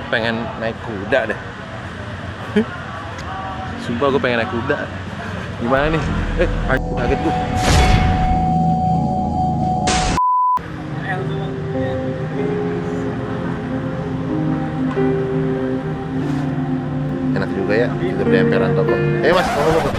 pengen naik kuda deh. Sumpah gue pengen naik kuda. Gimana nih? Kaget gue. Enak juga ya, tidur di emperan toko. Mas, tunggu.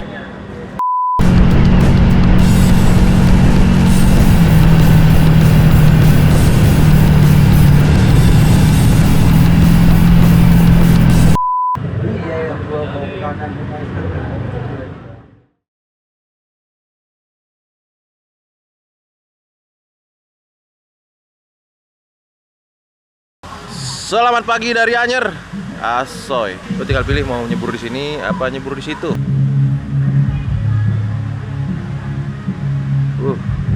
Selamat pagi dari Anyer. Asoy. Lo tinggal pilih mau nyebur di sini apa nyebur di situ.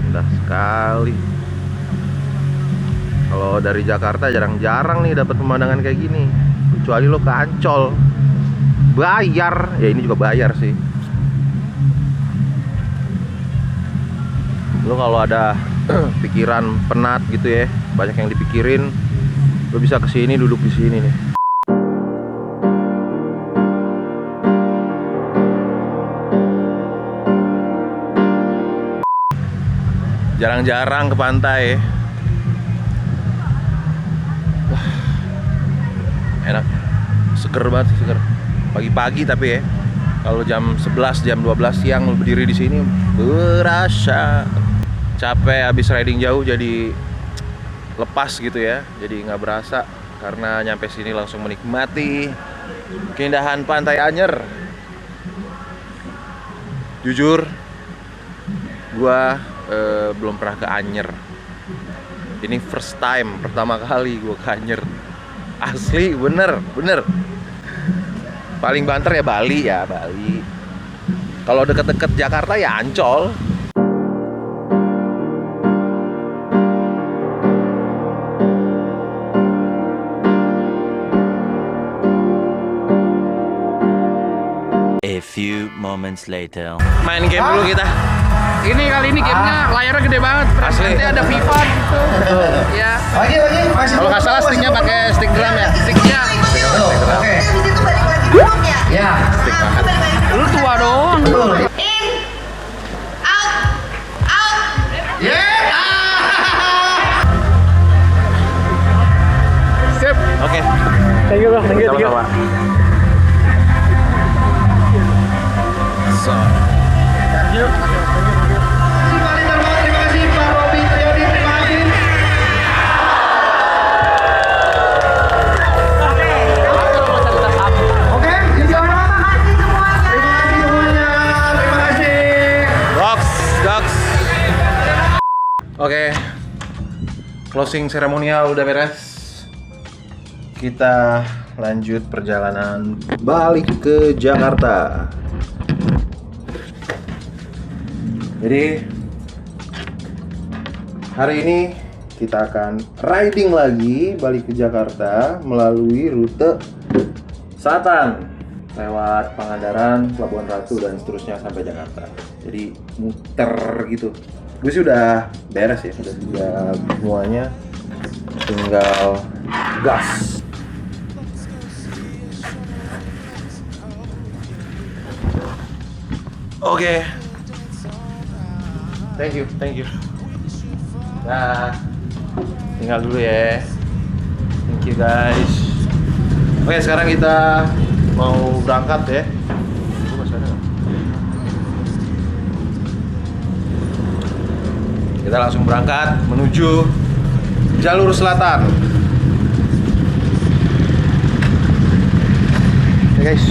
Indah sekali. Kalau dari Jakarta jarang-jarang nih dapat pemandangan kayak gini. Kecuali lo ke Ancol. Bayar. Ya ini juga bayar sih. Lo kalau ada pikiran penat gitu ya, banyak yang dipikirin, lo bisa kesini, duduk di sini nih. Jarang-jarang ke pantai. Wah, enak, seger banget, seger. Pagi-pagi tapi ya, kalau jam 11, jam 12 siang lo berdiri di sini berasa capek habis riding jauh, jadi lepas gitu ya, jadi nggak berasa karena nyampe sini langsung menikmati keindahan pantai Anyer. Jujur, gua belum pernah ke Anyer. Ini first time, pertama kali gua ke Anyer. Asli, bener. Paling banter ya Bali. Kalau deket-deket Jakarta ya Ancol. A few moments later. Main game dulu kita. Ini kali ini gamenya layarnya gede banget. Asli. Nanti ada FIFA gitu. Ya. Lagi. Kalau nggak salah sticknya pakai stick drum ya. Sticknya. Oke. Ya. Stick banget. Lu tua doang. In, out. Sip. Oke. Thank you, Bang. Sama-sama. So. Terima kasih Pak Robi Triadi, terima kasih. Oke, jadi orang. Terima kasih semuanya. Terima kasih. Dogs. Oke. Closing seremonial udah beres. Kita lanjut perjalanan balik ke Jakarta. Jadi hari ini kita akan riding lagi balik ke Jakarta melalui rute selatan lewat Pangandaran, Pelabuhan Ratu dan seterusnya sampai Jakarta. Jadi muter gitu. Gue sih udah beres ya, udah siap semuanya. Tinggal gas. Oke. Thank you. Nah, tinggal dulu ya. Thank you guys. Oke, sekarang kita mau berangkat ya. Kita langsung berangkat menuju jalur selatan. Oke guys.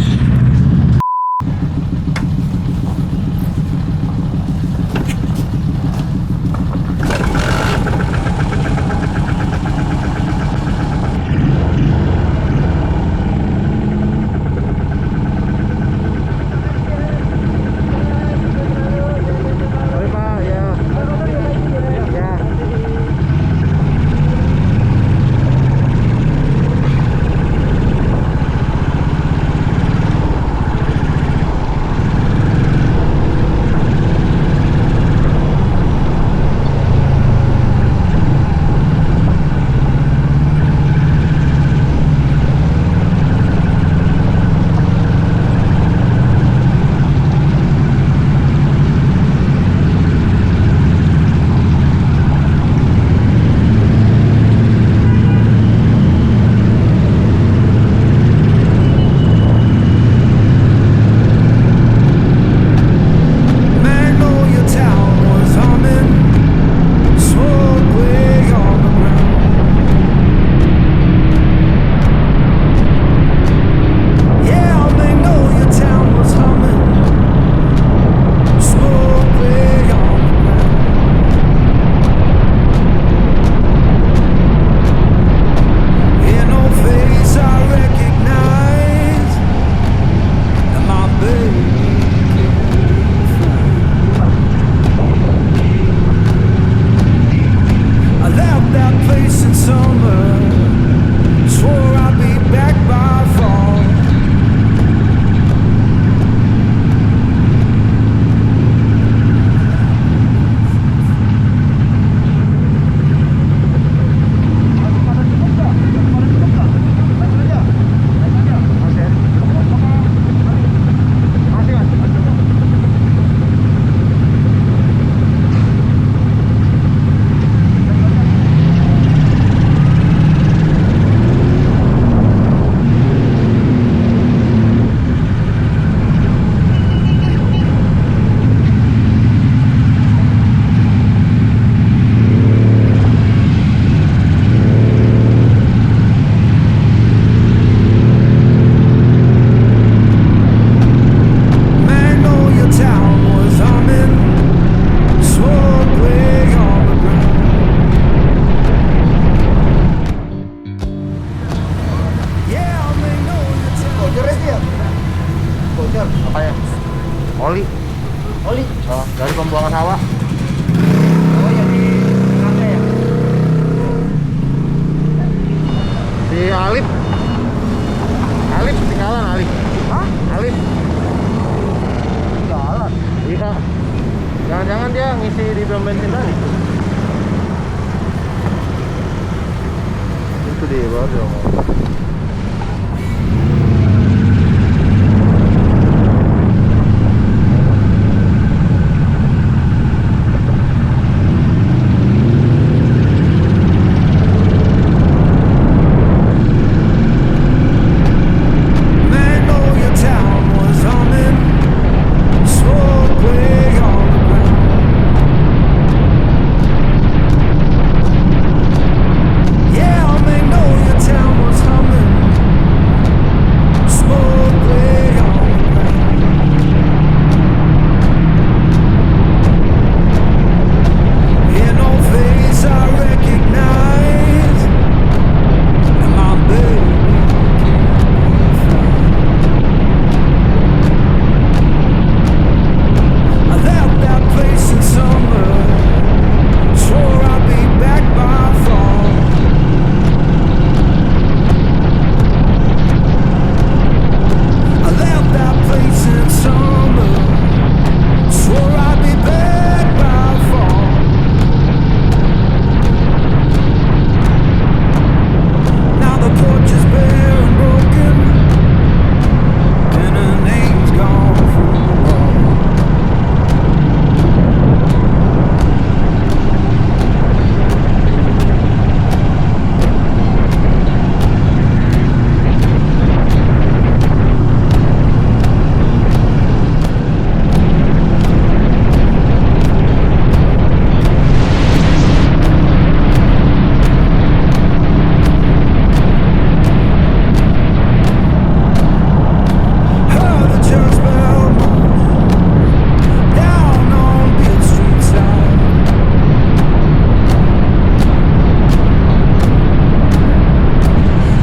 buangan hawa. Oh yang di kafe ya? Si Alif ketinggalan Alif. Hah? Alif. Jalan. Iya. Jangan-jangan dia ngisi di pom bensin tadi. Itu dia baru dia ngomong. Magnolia Town was humming, smoke way on the ground. Yeah, Magnolia Town was humming, smoke way on the ground. In no face I recognize, and my baby. I left that place in summer, swore I'd be back by fall. I left that place in summer, swore I'd be back by fall. Now the porch is bare and broken, and her name's gone from the wall. Heard the church bell moaning down on Beale Street side.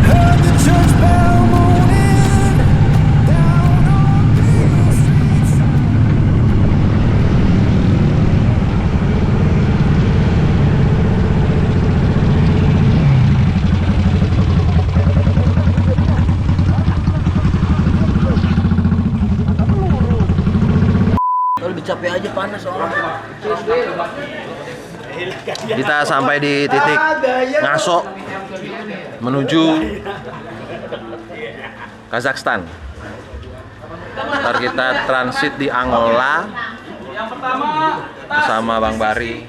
Heard the church bell moaning down on Beale Street side. Lebih capek aja panas soalnya. Kita sampai di titik Ngaso menuju Kazakhstan. Ntar kita transit di Angola bersama Bang Bari.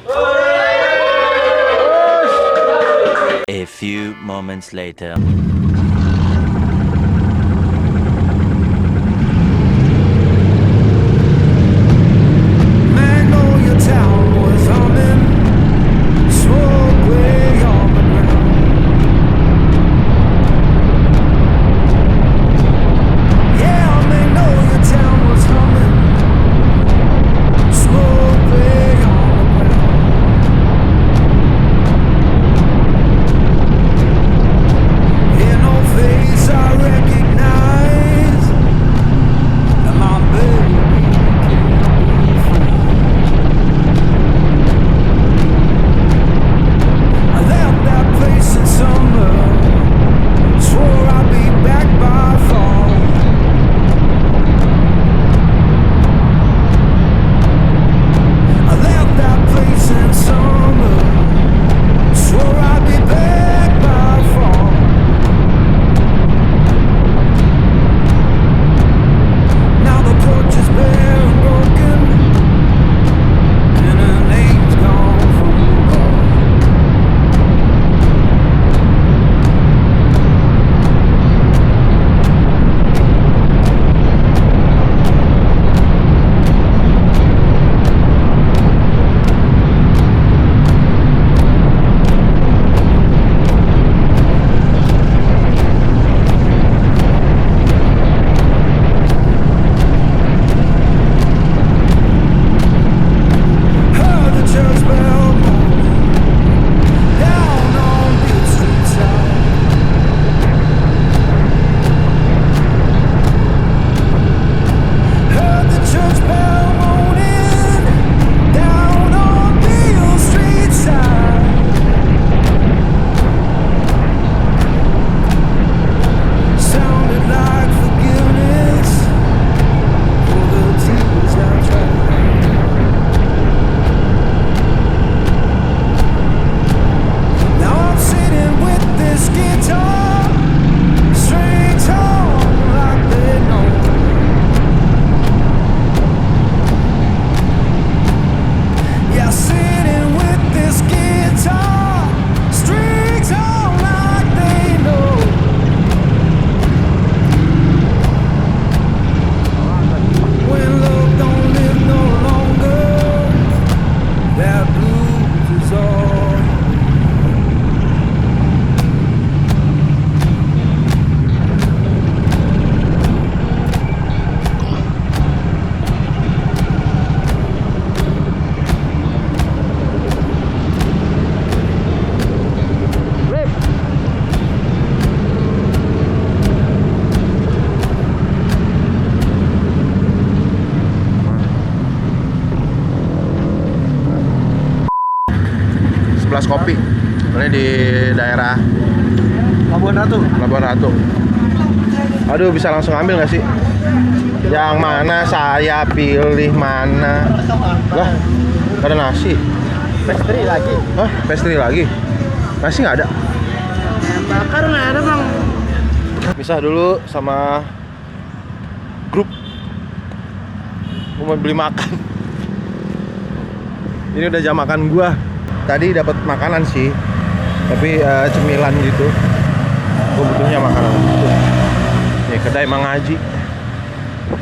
A few moments later. Magnolia Town was humming, smoke way on the ground. Yeah, Magnolia Town was humming, smoke way on the ground. That blues is all. Sebelas Kopi. Ini di daerah Labuan Ratu. Aduh, bisa langsung ambil nggak sih? Yang mana saya pilih mana? Lah, nggak ada nasi. Pastry lagi. Hah? Pastry lagi? Nasi nggak ada? Bakar nggak ada bang. Misah dulu sama grup. Gue mau beli makan. Ini udah jam makan gua. Tadi dapat makanan sih, tapi cemilan gitu. Gue butuhnya makanan gitu. Nih kedai Mang Haji.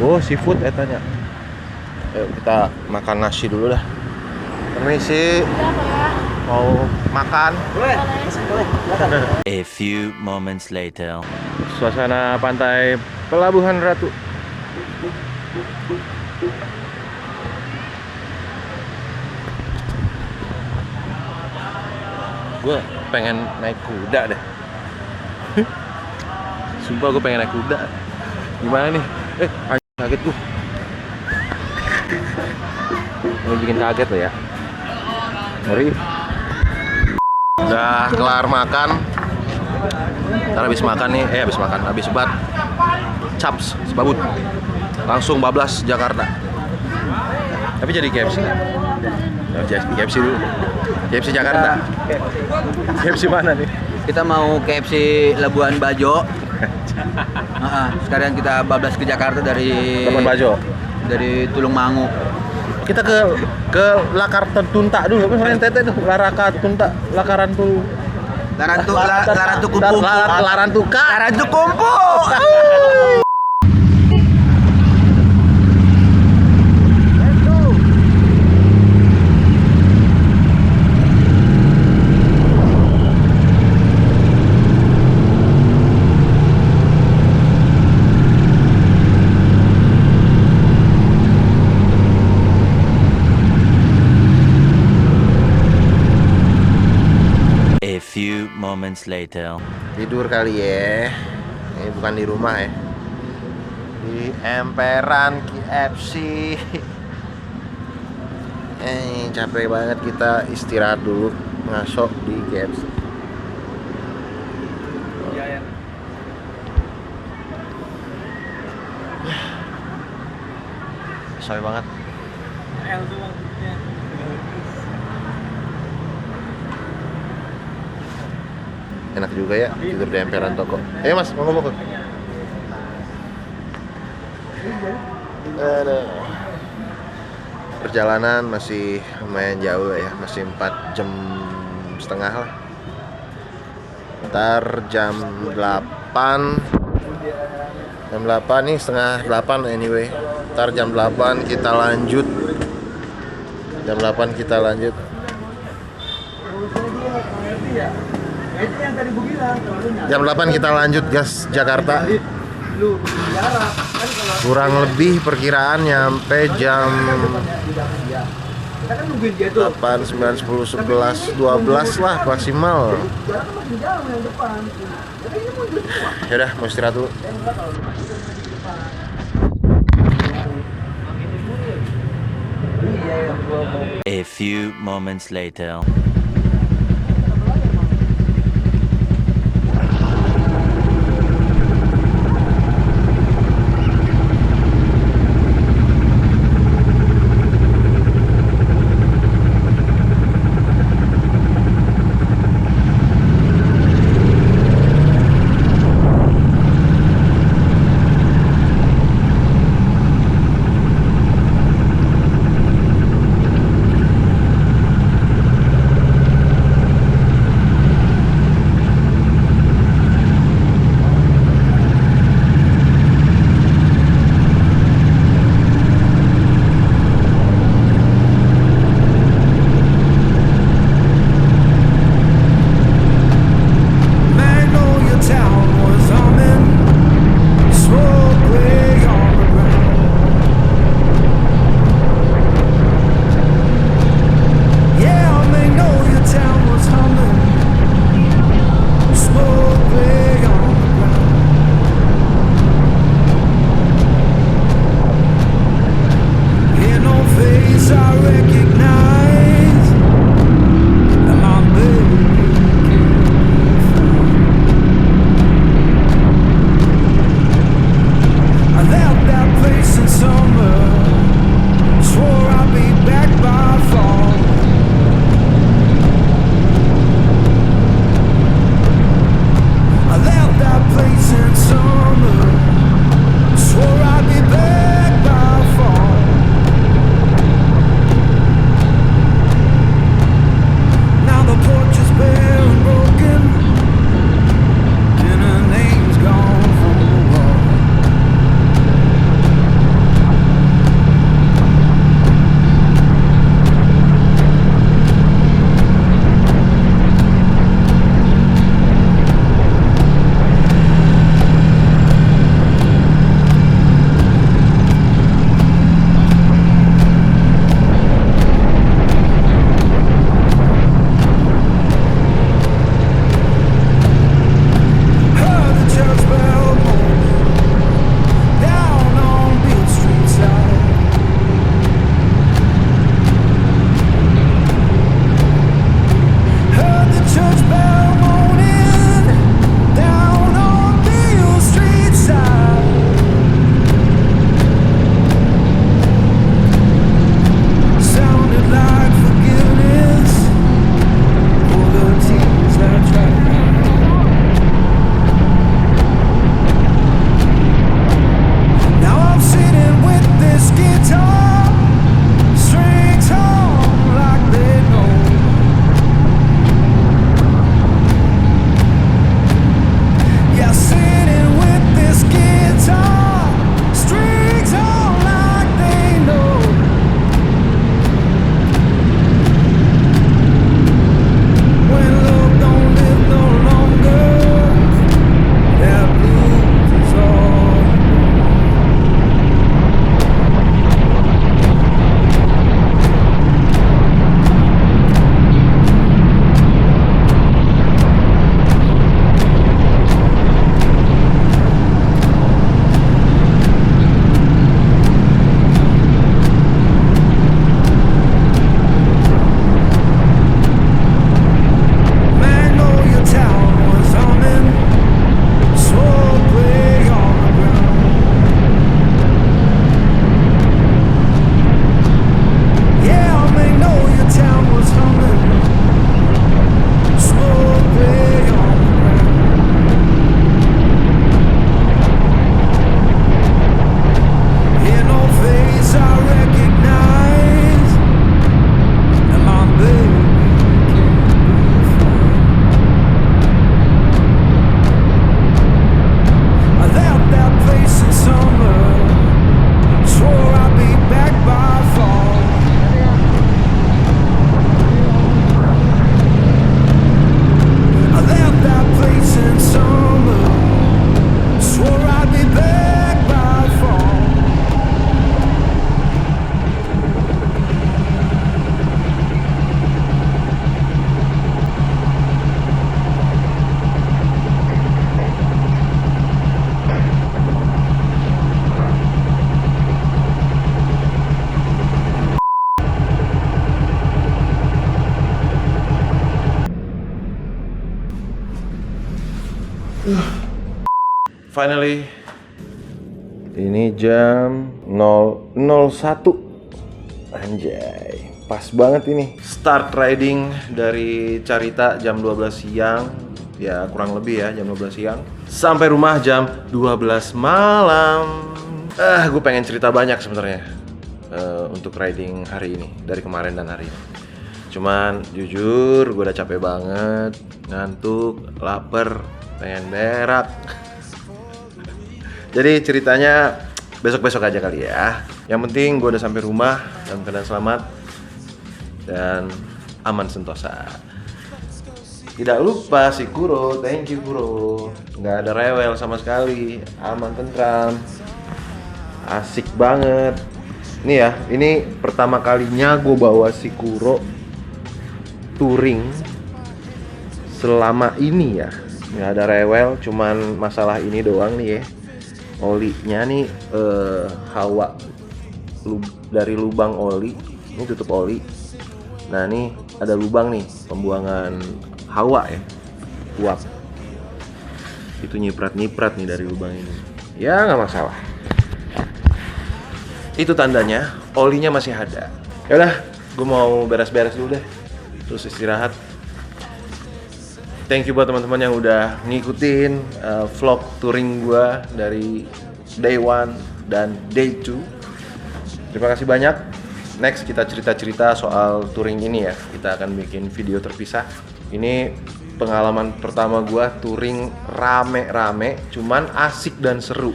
Oh, seafood tanya. Ayo kita makan nasi dulu dah. Permisi. Mau makan? Boleh. A few moments later. Suasana pantai Pelabuhan Ratu. Gue pengen naik kuda deh. Sumpah gue pengen naik kuda. Gimana nih? Kaget gue. Ini bikin kaget lo ya. Ngeri. Udah kelar makan. Ntar habis makan nih, habis sebat caps, sebabut. Langsung bablas Jakarta. Tapi jadi KFC nggak? KFC dulu. KFC Jakarta. KFC mana nih? Kita mau KFC Labuan Bajo. Sekarang kita bablas ke Jakarta dari Labuan Bajo. Dari Tulungmangu. Kita ke Lakar Tunta dulu. Apa namanya tete tuh? Laraka Tunta, Lakaran tuh. Larantu Kumpu. Larantuka. Larantu Kumpu. A few moments later. Tidur kali ya. Ini bukan di rumah ya. Di emperan KFC. Capek banget, kita istirahat dulu, ngasok di KFC. Capek banget. Enak juga ya tidur di emperan toko. Mas, mau ngomong. Perjalanan masih lumayan jauh ya, masih 4,5 jam lah. Ntar jam 8 nih, setengah 8 anyway. Ntar jam 8 kita lanjut. Jam 8 kita lanjut gas Jakarta. Kurang lebih perkiraan nyampe jam 8, 9, 10, 11, 12 lah maksimal. Yaudah, mau istirahat dulu. A few moments later. Finally, ini jam 0:01. Anjay, pas banget ini. Start riding dari Carita jam 12 siang. Ya kurang lebih ya, jam 12 siang. Sampai rumah jam 12 malam. Gue pengen cerita banyak sebenarnya untuk riding hari ini, dari kemarin dan hari ini. Cuman jujur gue udah capek banget, ngantuk, lapar, pengen berak. Jadi ceritanya besok-besok aja kali ya. Yang penting gue udah sampai rumah dalam keadaan selamat dan aman sentosa. Tidak lupa si Kuro, thank you Kuro. Nggak ada rewel sama sekali, aman tentram, asik banget. Nih ya, ini pertama kalinya gue bawa si Kuro touring selama ini ya. Nggak ada rewel, cuman masalah ini doang nih ya. Olinya nih hawa dari lubang oli, ini tutup oli. Nah nih ada lubang nih pembuangan hawa ya, uap. Itu nyiprat-nyiprat nih dari lubang ini. Ya nggak masalah. Itu tandanya olinya masih ada. Yaudah, gue mau beres-beres dulu deh, terus istirahat. Thank you buat teman-teman yang udah ngikutin vlog touring gue dari day 1 dan day 2. Terima kasih banyak. Next kita cerita-cerita soal touring ini ya. Kita akan bikin video terpisah. Ini pengalaman pertama gue touring rame-rame, cuman asik dan seru.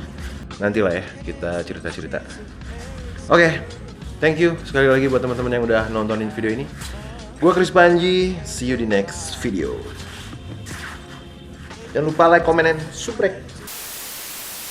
Nantilah ya kita cerita-cerita. Oke, thank you sekali lagi buat teman-teman yang udah nontonin video ini. Gue Chris Panji, see you di next video. Jangan lupa like, comment, and subscribe.